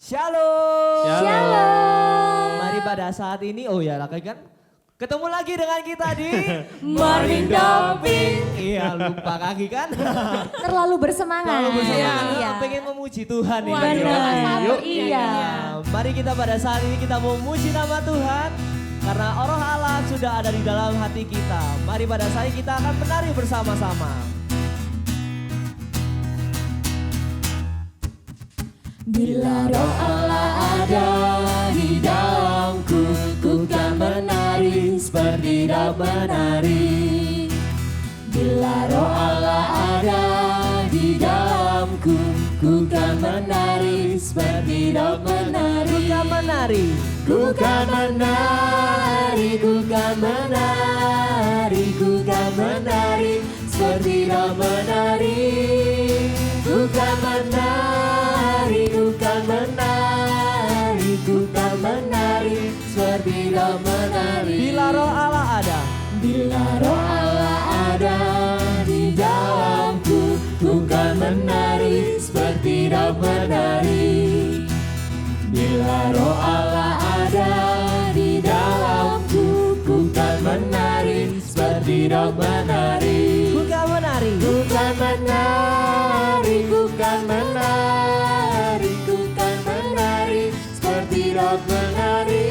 Shalom. Shalom. Mari pada saat ini, kan ketemu lagi dengan kita di Morning Doping. Iya, lupa kaki kan? Terlalu bersemangat. Terlalu bersemangat, Iya. pengen memuji Tuhan ini. Benar. Yuk. Iya. Mari kita pada saat ini kita memuji nama Tuhan. Karena Roh Allah sudah ada di dalam hati kita. Mari pada saat ini kita akan menari bersama-sama. Bila Roh Allah ada di dalamku, ku kan menari seperti daun menari. Bila Roh Allah ada di dalamku, ku kan menari seperti daun menari. Ku kan menari. Ku kan menari, ku kan menari, ku kan menari seperti daun menari. Ku kan menari, ku kan menari, ku kan menari seperti daun menari. Bila Roh Allah ada. Bila Roh Allah ada di dalamku, ku kan menari seperti daun menari. Bila Roh Allah ada di dalamku, ku kan menari seperti daun menari. Ku kan menari. Ku kan menari, ku kan menari, ku kan menari seperti daun menari.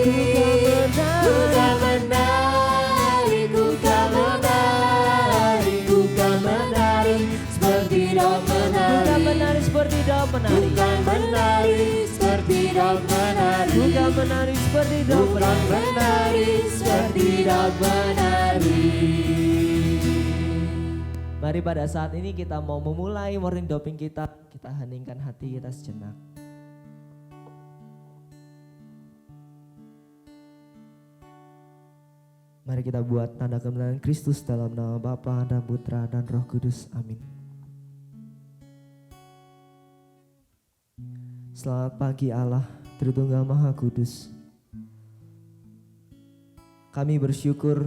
Ku kan menari, ku kan menari, ku kan menari seperti daun Ku menari. kan menari seperti daun menari. Ku kan menari seperti daun menari. Ku kan menari seperti daun Bukan menari. menari seperti daun menari. Mari pada saat ini kita mau memulai morning doping kita. Kita heningkan hati kita sejenak. Mari kita buat tanda kebenaran Kristus dalam nama Bapa dan Putra dan Roh Kudus. Amin. Selamat pagi Allah, Tritunggal Maha Kudus. Kami bersyukur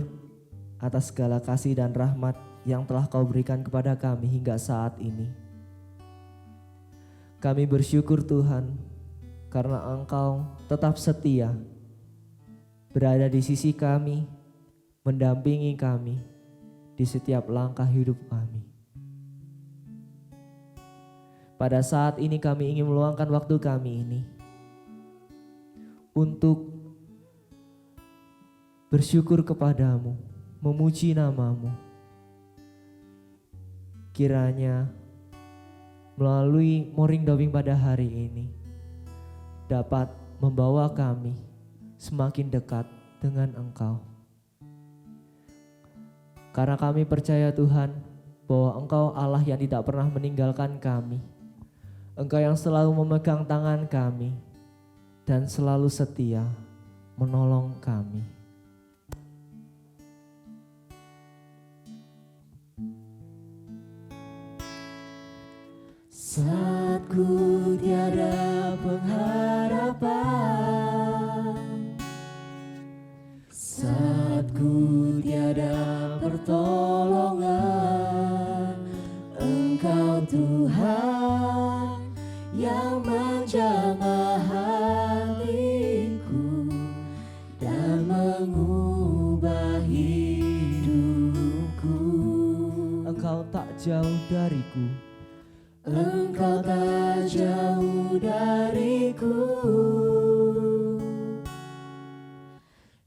atas segala kasih dan rahmat yang telah Kau berikan kepada kami hingga saat ini. Kami bersyukur Tuhan karena Engkau tetap setia berada di sisi kami, mendampingi kami di setiap langkah hidup kami. Pada saat ini kami ingin meluangkan waktu kami ini untuk bersyukur kepadamu, memuji namamu. Kiranya melalui morning doping pada hari ini dapat membawa kami semakin dekat dengan Engkau. Karena kami percaya Tuhan bahwa Engkau Allah yang tidak pernah meninggalkan kami. Engkau yang selalu memegang tangan kami dan selalu setia menolong kami. Saat ku tiada pengharapan, saat ku tiada pertolongan, Engkau Tuhan yang menjamah hatiku dan mengubah hidupku. Engkau tak jauh dariku. Engkau tak jauh dariku,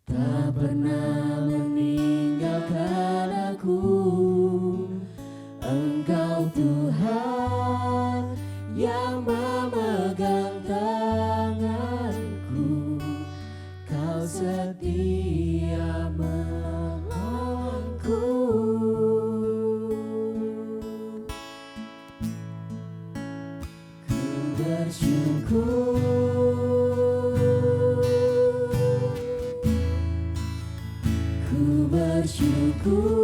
tak pernah meninggalkan aku. Engkau Tuhan yang memegang tanganku, Kau setia menolongku. Ku bersyukur,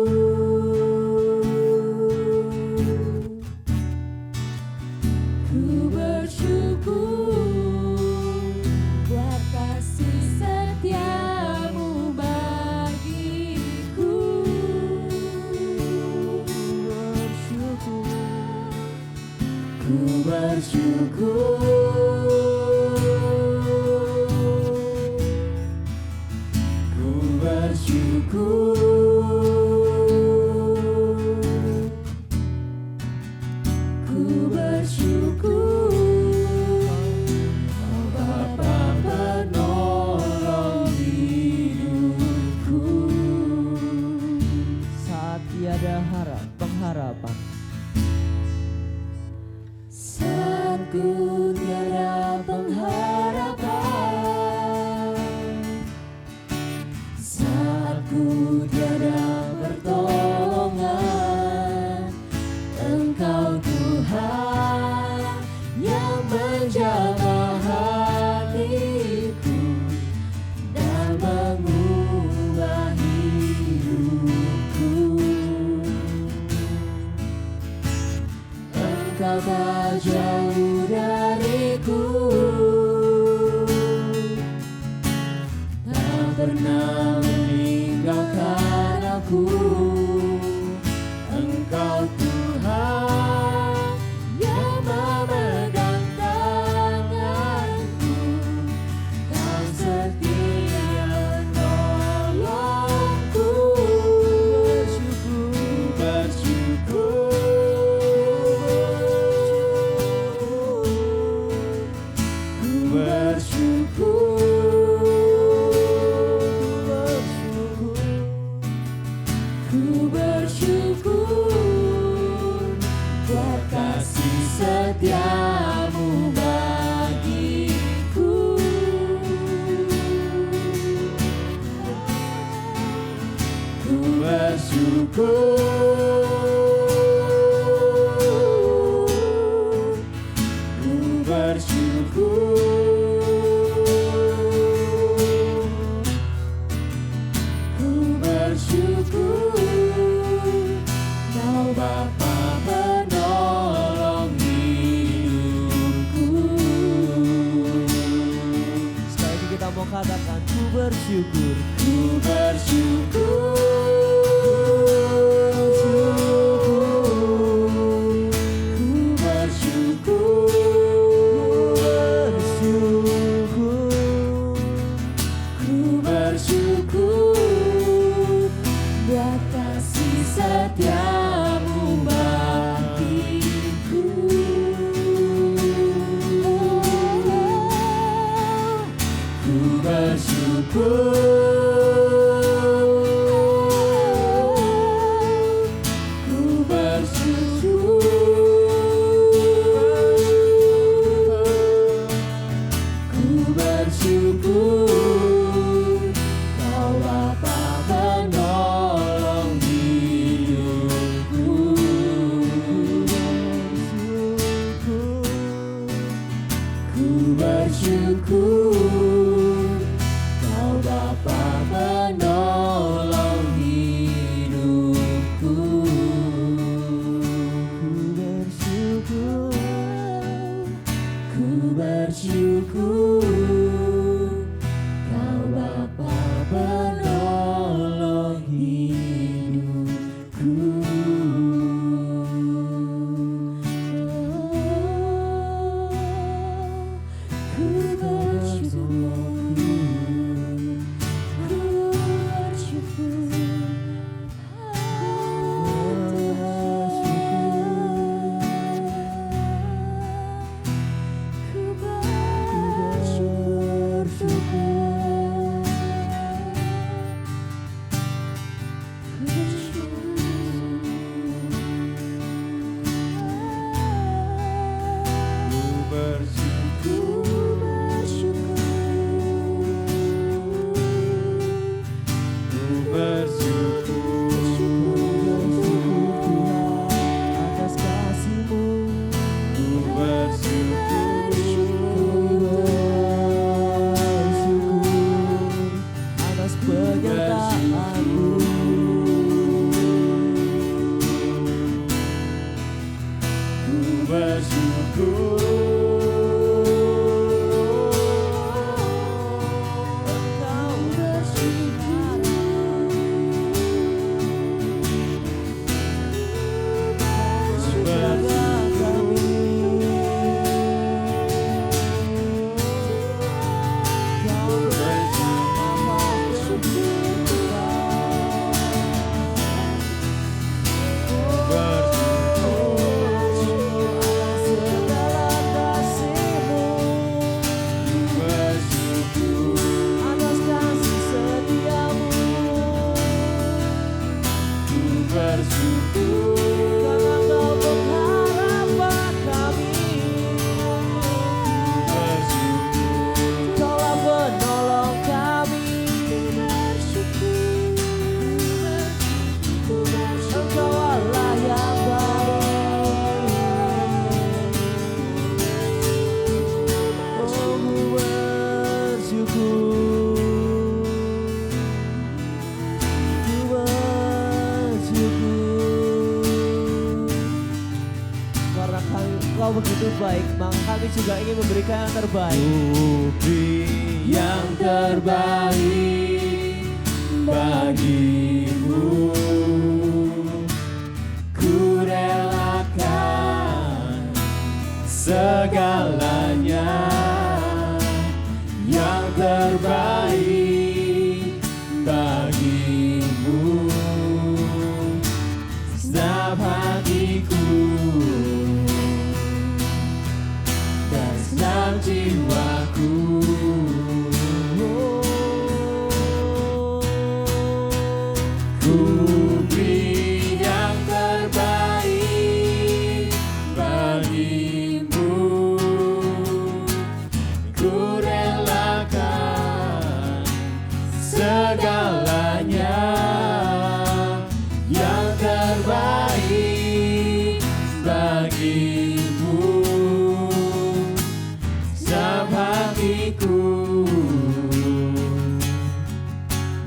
ku bersyukur buat kasih setiamu bagiku. Ku bersyukur, Saat tiada pengharapan, saat ku tiada pengharapan, saat ku tiada pertolongan, Engkau Tuhan yang menjamah hatiku dan mengubah hidupku. Engkau tak jauh dariku, tak pernah meninggalkan aku. Engkau Tuhan yang memegang tanganku dan setia menolongku. Bersyukur, ku bersyukur buat kasih setiamu bagiku. Ku bersyukur, ku bersyukur, ku bersyukur. Kau Bapa penolong hidupku. sekali lagi kita mau katakan ku bersyukur. Ku bersyukur, ku bersyukur, ku bersyukur buat kasih setiamu bagiku. Ku bersyukur, ku bersyukur, ku bersyukur. Kau Bapa penolong hidupku. Ku bersyukur, Kau Bapa penolong hidupku. Ku bersyukur, Kau Bapa penolong hidupku. Ku bersyukur, ku bersyukur, ku Atas kasih-Mu, atas penyertaan-Mu. Engkau bersinar menjaga kami. Kau bersama-sama. Engkau begitu baik, maka kami juga ingin memberikan yang terbaik. Ku beri yang terbaik bagimu. Ku relakan segalanya, yang terbaik bagimu. Segenap hatiku dan segenap jiwaku. Ku beri yang terbaik bagimu. Ku relakan segalanya, yang terbaik bagimu. Segenap hatiku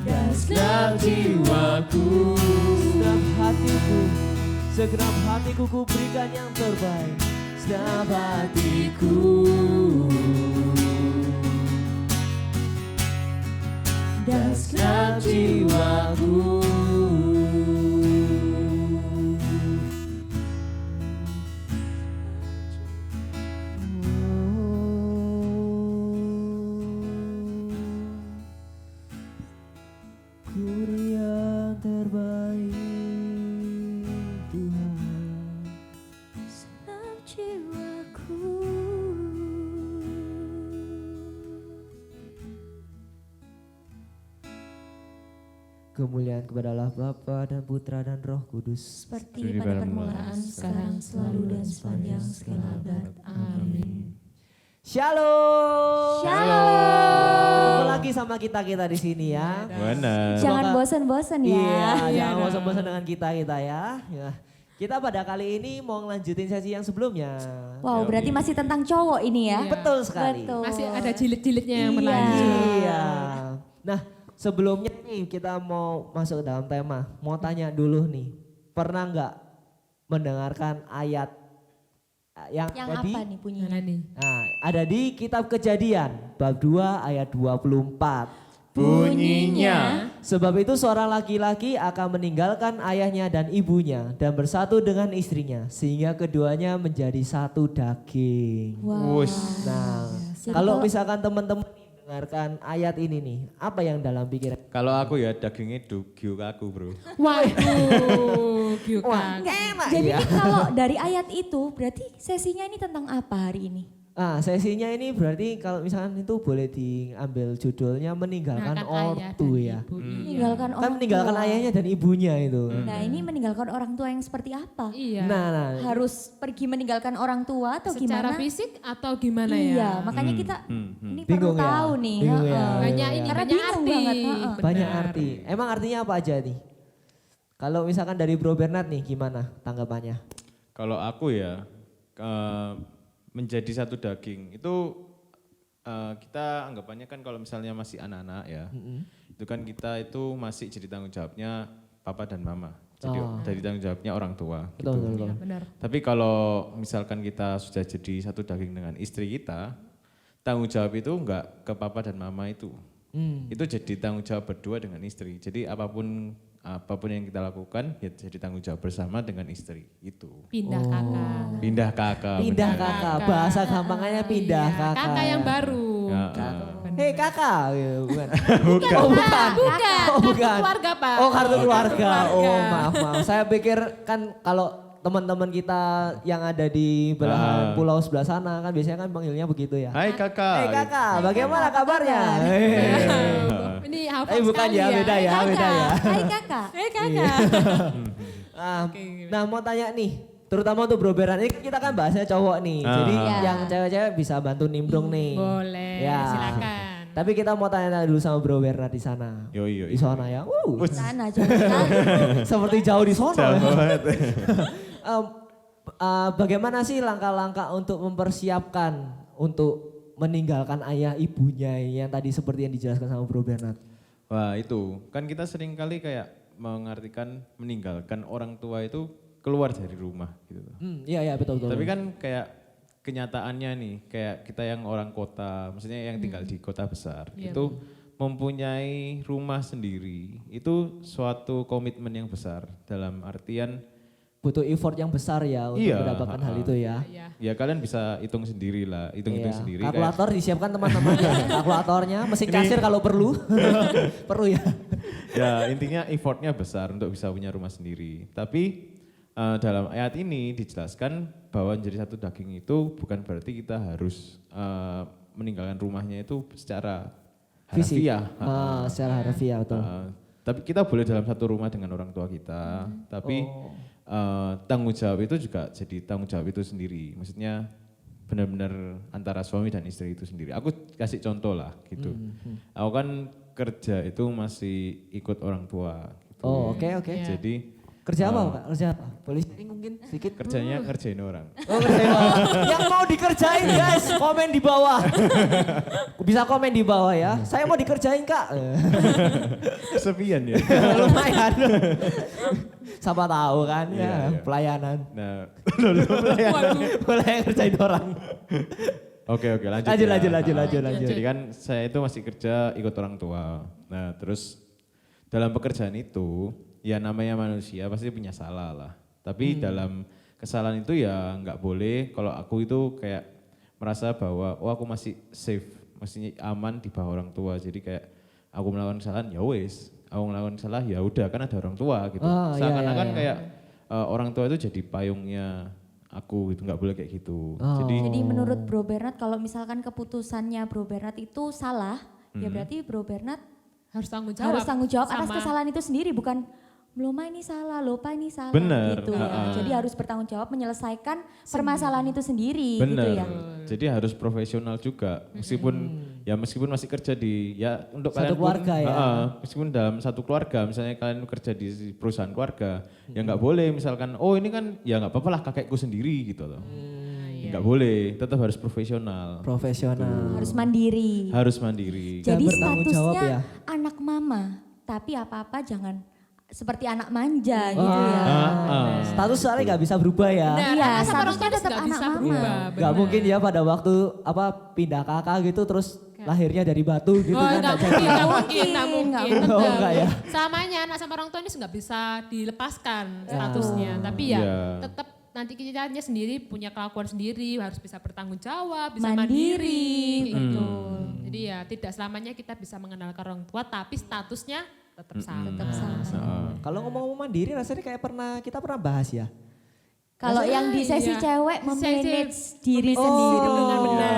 dan segenap jiwaku. Segenap hatiku ku berikan yang terbaik. Segenap Hatiku dan segenap jiwaku. ku beri yang terbaik Tuhan. Segenap jiwaku. Kemuliaan kepada Allah Bapa dan Putra dan Roh Kudus. Seperti pada permulaan, sekarang, selalu, dan sepanjang segala abad. Amin. Shalom. Ketemu lagi sama kita di sini ya. Benar. Jangan Semoga- bosan-bosan ya. Iya, jangan dong. bosan-bosan dengan kita ya. Ya. Kita pada kali ini mau ngelanjutin sesi yang sebelumnya. Wow, berarti masih tentang cowok ini ya? Iya. Betul sekali. Betul. Masih ada jilid-jilidnya yang Iya. berlanjut. Iya. Nah, sebelumnya nih kita mau masuk ke dalam tema. Mau tanya dulu nih, pernah nggak mendengarkan ayat yang Yang tadi? apa nih bunyinya? Mana nih? Nah, ada di kitab Kejadian bab 2 ayat 24. Bunyinya, Sebab itu seorang laki-laki akan meninggalkan ayahnya dan ibunya dan bersatu dengan istrinya sehingga keduanya menjadi satu daging. Wow. Wus. Nah, Jadi kalau kalau- misalkan teman-teman dengarkan ayat ini nih, apa yang dalam pikiran? kalau aku ya dagingnya gyuk aku bro. Waduh, Wah, Gyukan. enak Jadi ya. kalau dari ayat itu berarti sesinya ini tentang apa hari ini? Ah, sesinya ini berarti kalau misalkan itu boleh diambil judulnya meninggalkan Meninggalkan ayah ortu dan ya. ibu. Iya. Meninggalkan orang Kan meninggalkan tua. ayahnya dan ibunya itu. Nah ini meninggalkan orang tua yang seperti apa? Iya. Nah, Harus pergi meninggalkan orang tua atau Secara gimana? fisik atau gimana Iya, ya? makanya kita ini Bingung perlu ya? tahu nih. Bingung ya? heeh. Banyak ini, Karena banyak bingung arti. banget, heeh. banyak Benar. arti. Emang artinya apa aja nih? Kalau misalkan dari Bro Bernard nih gimana tanggapannya? Kalau aku ya menjadi satu daging itu kita anggapannya kan kalau misalnya masih anak-anak ya, itu kan kita itu masih jadi tanggung jawabnya papa dan mama. Jadi Oh. dari tanggung jawabnya orang tua. Betul, gitu. betul, betul. Iya, benar. Tapi kalau misalkan kita sudah jadi satu daging dengan istri kita, tanggung jawab itu enggak ke papa dan mama itu. Itu jadi tanggung jawab berdua dengan istri. Jadi apapun yang kita lakukan ya jadi tanggung jawab bersama dengan istri itu. Pindah kakak. Pindah kakak. Pindah benar. kakak, bahasa gampangnya pindah Iya, kakak. Kakak yang baru. Ya, Hei kakak, ya, bukan. bukan. Oh bukan. Bukan, Oh, kartu bukan. keluarga Pak. Oh kartu keluarga. keluarga. Oh maaf. Saya pikir kan kalau teman-teman kita yang ada di belahan pulau sebelah sana kan biasanya kan panggilnya begitu ya. Hai kakak. Hei kakak, bagaimana kabarnya? Ini hafal Bukan sekali ya, beda ya, Kakak, beda ya. hai kakak. Eh kakak. Nah mau tanya nih, terutama untuk Bro Beran, ini kita kan bahasnya cowok nih. Jadi Iya. yang cewek-cewek bisa bantu nimbrung nih. Boleh, Ya. silakan. Tapi kita mau tanya dulu sama Bro Bernard di sana. Yoi. Di sana ya. Sana jangan. Seperti jauh di sana. Jauh banget. Bagaimana sih langkah-langkah untuk mempersiapkan untuk meninggalkan ayah ibunya yang tadi seperti yang dijelaskan sama Bro Bernard? Wah itu, kan kita sering kali kayak mengartikan meninggalkan orang tua itu keluar dari rumah gitu. Iya iya betul betul. Tapi kan kayak kenyataannya nih, kayak kita yang orang kota, maksudnya yang tinggal di kota besar, Iya, itu mempunyai rumah sendiri, itu suatu komitmen yang besar dalam artian Butuh effort yang besar ya untuk Iya, mendapatkan hal itu ya. Iya. ya kalian bisa hitung sendiri lah, hitung-hitung Iya. sendiri. Kalkulator disiapkan teman-teman ya. Kalkulatornya, mesin kasir kalau perlu. Perlu ya. Ya intinya effortnya besar untuk bisa punya rumah sendiri. Tapi dalam ayat ini dijelaskan bahwa menjadi satu daging itu bukan berarti kita harus meninggalkan rumahnya itu secara Fisik. harfiah. Secara harfiah betul. Tapi kita boleh dalam satu rumah dengan orang tua kita. Tapi tanggung jawab itu juga jadi tanggung jawab itu sendiri. Maksudnya benar-benar antara suami dan istri itu sendiri. Aku kasih contoh lah gitu. Aku kan kerja itu masih ikut orang tua. Gitu. Oh oke oke. Iya. Jadi Kerja apa Kak? Kerja apa? Boleh sharing mungkin sedikit? kerjanya ngerjain orang. Oh kerja yang mau dikerjain guys, komen di bawah. Bisa komen di bawah ya. Saya mau dikerjain Kak. Kesepian ya. Lumayan. Siapa tahu kan Iya, ya, iya. pelayanan. Nah, Boleh ngerjain orang. oke lanjut. Lanjut. Jadi kan saya itu masih kerja ikut orang tua. Nah terus dalam pekerjaan itu ya namanya manusia pasti punya salah lah. Tapi dalam kesalahan itu ya nggak boleh kalau aku itu kayak merasa bahwa oh aku masih safe, maksudnya aman di bawah orang tua. Jadi kayak aku melakukan kesalahan ya wes, aku melakukan salah ya udah kan ada orang tua gitu. Oh, iya, Seakan-akan iya. kayak orang tua itu jadi payungnya aku gitu, nggak boleh kayak gitu. Oh. Jadi menurut Bro Bernard kalau misalkan keputusannya Bro Bernard itu salah, ya berarti Bro Bernard Harus tanggung jawab. harus tanggung jawab atas sama- kesalahan itu sendiri, bukan Loma ini salah, Lopa ini salah Bener, gitu ya. ha-ha. Jadi harus bertanggung jawab menyelesaikan permasalahan itu sendiri gitu Bener. ya. Jadi harus profesional juga. Meskipun masih kerja di ya untuk Satu kalian keluarga ya. meskipun dalam satu keluarga, misalnya kalian kerja di perusahaan keluarga, ya nggak boleh misalkan oh ini kan ya nggak apa-apa lah kakekku sendiri gitu loh. Nggak boleh, tetap harus profesional. Profesional. Harus mandiri. Harus mandiri. Dan Jadi bertanggung jawab statusnya ya. anak mama, tapi apa-apa jangan seperti anak manja gitu ya. Status soalnya nggak bisa berubah ya. Benar, Iya, karena sama orang statusnya tua itu tetap nggak anak bisa mama. berubah. Gak benar. mungkin ya pada waktu apa pindah kakak gitu terus lahirnya dari batu gitu Oh, kan. nggak nggak mungkin, jadi. nggak mungkin, nggak mungkin, nggak mungkin. mungkin. Oh, Tetap. nggak ya? Samanya anak sama orang tua ini nggak bisa dilepaskan statusnya. Tapi ya Iya. tetap nanti kitanya sendiri punya kelakuan sendiri, harus bisa bertanggung jawab, bisa Mandiri. mandiri. Gitu. Jadi ya tidak selamanya kita bisa mengenalkan orang tua, tapi statusnya tetap sama. Kalau ngomong mandiri rasanya kayak kita pernah bahas ya. Kalau yang di sesi Iya. cewek Sesi memanage diri memanage sendiri. dengan benar.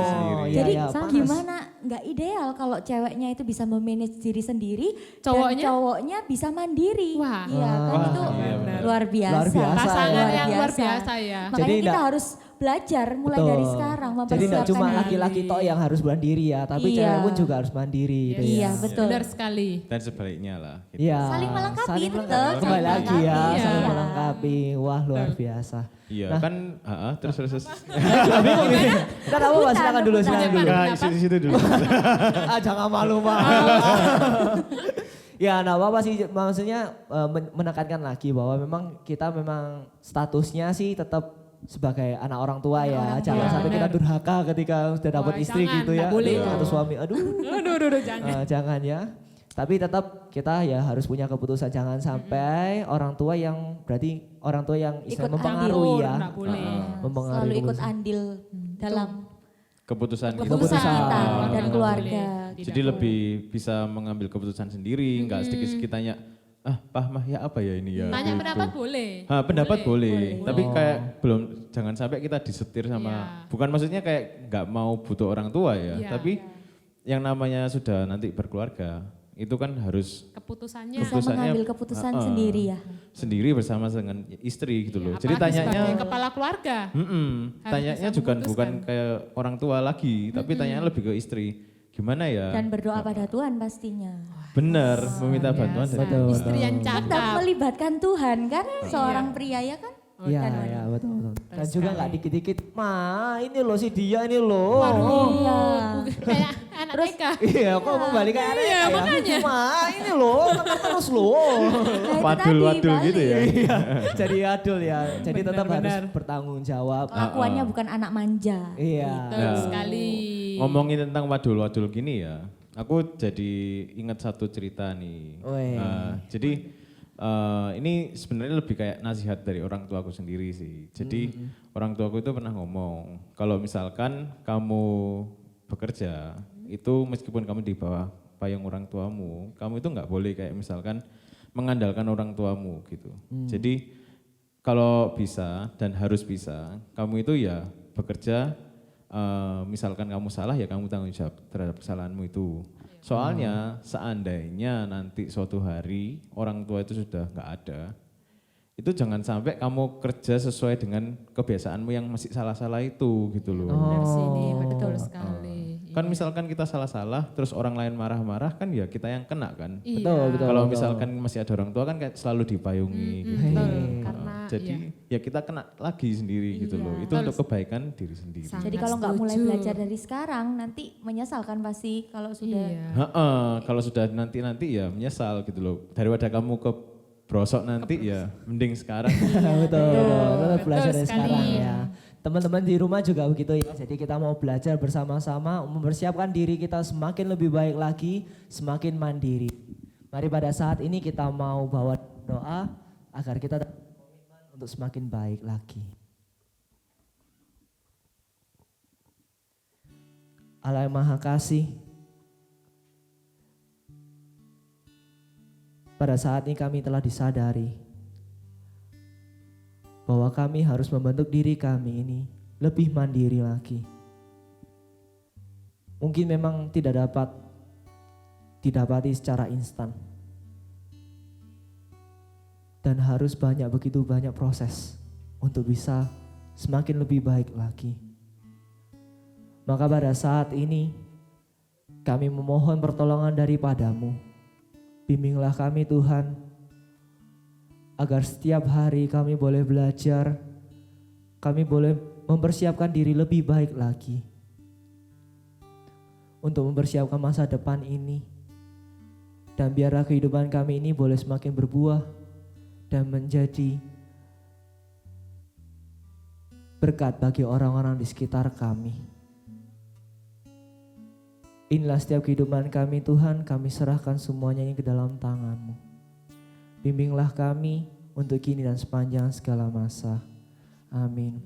Sendiri. iya, Jadi iya, panas. gimana nggak ideal kalau ceweknya itu bisa memanage diri sendiri Cowoknya? dan cowoknya bisa mandiri. Wah. Iya kan Wah, itu iya, benar. luar biasa. Luar biasa Pasangan ya. yang luar biasa ya. Makanya Jadi kita nggak- harus belajar mulai Betul. dari sekarang Jadi mempersiapkan tidak cuma diri. laki-laki toh yang harus mandiri ya, tapi Iya. cewek pun juga harus mandiri gitu ya. Iya betul. Benar sekali. Dan sebaliknya lah. Gitu. Iya. Saling melengkapi, saling betul, melengkapi. saling Kembali lagi ya, melengkapi. saling Iya. melengkapi. Wah luar biasa. Iya Nah. kan, terus. Juga bingung nih. Kita tahu Mas, silakan dulu, silakan dulu. Enggak, situ dulu. Jangan malu Ya, nah apa sih maksudnya menekankan lagi bahwa memang kita memang statusnya sih tetap sebagai anak orang tua ya. Jangan tua, sampai kita benar. durhaka ketika sudah dapat Wah, istri jangan, gitu ya. nggak boleh. Atau suami. Aduh. Aduh, jangan. Jangan ya. Tapi tetap kita ya harus punya keputusan, jangan sampai orang tua yang berarti orang tua yang Ikut mempengaruhi andil. ya. Nggak boleh. Mempengaruhi Selalu ikut keputusan. andil dalam Keputusan kita. keputusan kita Keputusan. dan Nggak keluarga. boleh. Jadi lebih bisa mengambil keputusan sendiri, nggak sedikit-sedikit tanya, Pak Mah ya apa ya ini ya. Tanya gitu. pendapat boleh. Pendapat boleh. Tapi Oh. kayak jangan sampai kita disetir sama, Iya. bukan maksudnya kayak nggak mau butuh orang tua ya, Iya. tapi yang namanya sudah nanti berkeluarga, itu kan harus Keputusannya. Bisa Keputusannya, mengambil keputusan uh-uh. sendiri ya. sendiri bersama dengan istri gitu loh. Iya, Jadi apalagi tanyanya, sebagai kepala keluarga. tanyanya bisa juga bukan memutuskan. kayak orang tua lagi, tapi tanyanya lebih ke istri. Gimana ya? Dan berdoa pada Tuhan pastinya. Benar, meminta bantuan dari Betul. Istri yang Tetap cakap. melibatkan Tuhan kan seorang pria ya kan. Iya, Dan iya betul betul. Dan Betul juga sekali. nggak dikit-dikit, ini loh si dia ini loh. Waduh, Iya. kayak anak Terus TK. Iya, kok kembali ke area Iya, ya? makanya. Wah, ini loh, tekan terus loh. Nah, itu Wadul-wadul tadi, gitu ya. Iya, jadi adul ya. Jadi tetap harus Benar-benar. bertanggung jawab. Kelakuannya bukan anak manja. Iya. Betul Ya. sekali. Ngomongin tentang wadul-wadul gini ya, aku jadi ingat satu cerita nih. Weh. Jadi ini sebenarnya lebih kayak nasihat dari orang tuaku sendiri sih. Jadi orang tuaku itu pernah ngomong, kalau misalkan kamu bekerja, itu meskipun kamu di bawah payung orang tuamu, kamu itu nggak boleh kayak misalkan mengandalkan orang tuamu gitu. Jadi kalau bisa dan harus bisa, kamu itu ya bekerja, misalkan kamu salah ya kamu tanggung jawab terhadap kesalahanmu itu. Soalnya seandainya nanti suatu hari orang tua itu sudah nggak ada, itu jangan sampai kamu kerja sesuai dengan kebiasaanmu yang masih salah-salah itu gitu loh. Benar sih ini, Oh. betul sekali. Kan misalkan kita salah-salah terus orang lain marah-marah kan ya kita yang kena kan. Iya. Betul. Kalau misalkan masih ada orang tua kan kayak selalu dipayungi gitu. Betul, Hei. karena Jadi ya kita kena lagi sendiri gitu loh. Itu Betul. untuk kebaikan diri sendiri. Sangat Jadi kalau nggak mulai setuju. belajar dari sekarang, nanti menyesal kan pasti kalau sudah. Iya. Heeh, kalau sudah nanti ya menyesal gitu loh. Daripada kamu ke brosok nanti ya mending sekarang. Betul, tetap belajar dari sekali. sekarang ya. Teman-teman di rumah juga begitu ya. Jadi kita mau belajar bersama-sama, mempersiapkan diri kita semakin lebih baik lagi, semakin mandiri. Mari pada saat ini kita mau bawa doa agar kita berkomitmen untuk semakin baik lagi. Allah yang Maha Kasih, pada saat ini kami telah disadari bahwa kami harus membentuk diri kami ini lebih mandiri lagi. Mungkin memang tidak dapat didapati secara instan. Dan harus begitu banyak proses untuk bisa semakin lebih baik lagi. Maka pada saat ini kami memohon pertolongan daripadamu. Bimbinglah kami Tuhan, agar setiap hari kami boleh belajar, kami boleh mempersiapkan diri lebih baik lagi untuk mempersiapkan masa depan ini. Dan biarlah kehidupan kami ini boleh semakin berbuah dan menjadi berkat bagi orang-orang di sekitar kami. Inilah setiap kehidupan kami Tuhan, kami serahkan semuanya ini ke dalam tangan-Mu. Bimbinglah kami untuk kini dan sepanjang segala masa. Amin.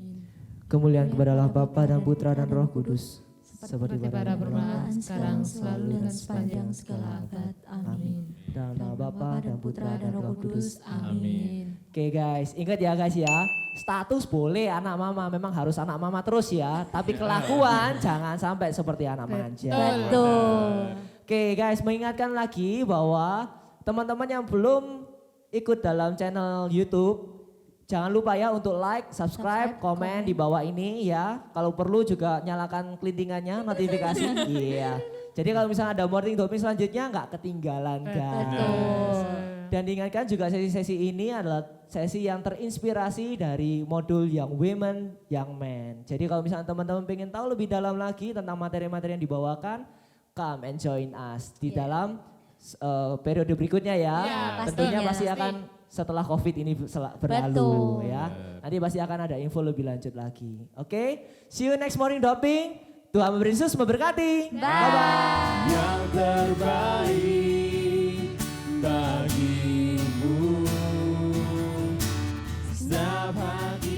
Kemuliaan kepada Allah Bapa dan Putra dan Roh Kudus. Seperti pada permulaan, sekarang, selalu, dan sepanjang segala abad. Amin. dalam nama Bapa dan Putra dan Roh Kudus. Amin. Oke guys, ingat ya guys ya. Status boleh anak mama, memang harus anak mama terus ya. Tapi kelakuan jangan sampai seperti anak manja. Betul. Oke guys, mengingatkan lagi bahwa teman-teman yang belum ikut dalam channel YouTube, jangan lupa ya untuk like, subscribe, komen di bawah ini ya. Kalau perlu juga nyalakan kelintingannya, notifikasi. Iya. Jadi kalau misalnya ada morning doping selanjutnya nggak ketinggalan guys. Betul. Dan diingatkan juga sesi-sesi ini adalah sesi yang terinspirasi dari modul Young Women, Young Men. Jadi kalau misalnya teman-teman pengen tahu lebih dalam lagi tentang materi-materi yang dibawakan, come and join us di dalam periode berikutnya ya. Tentunya pastinya, pasti akan setelah COVID ini berlalu Betul. ya. Nanti pasti akan ada info lebih lanjut lagi. Oke, see you next morning doping. Tuhan Yesus memberkati. Bye-bye. Yang terbaik bagimu setiap hati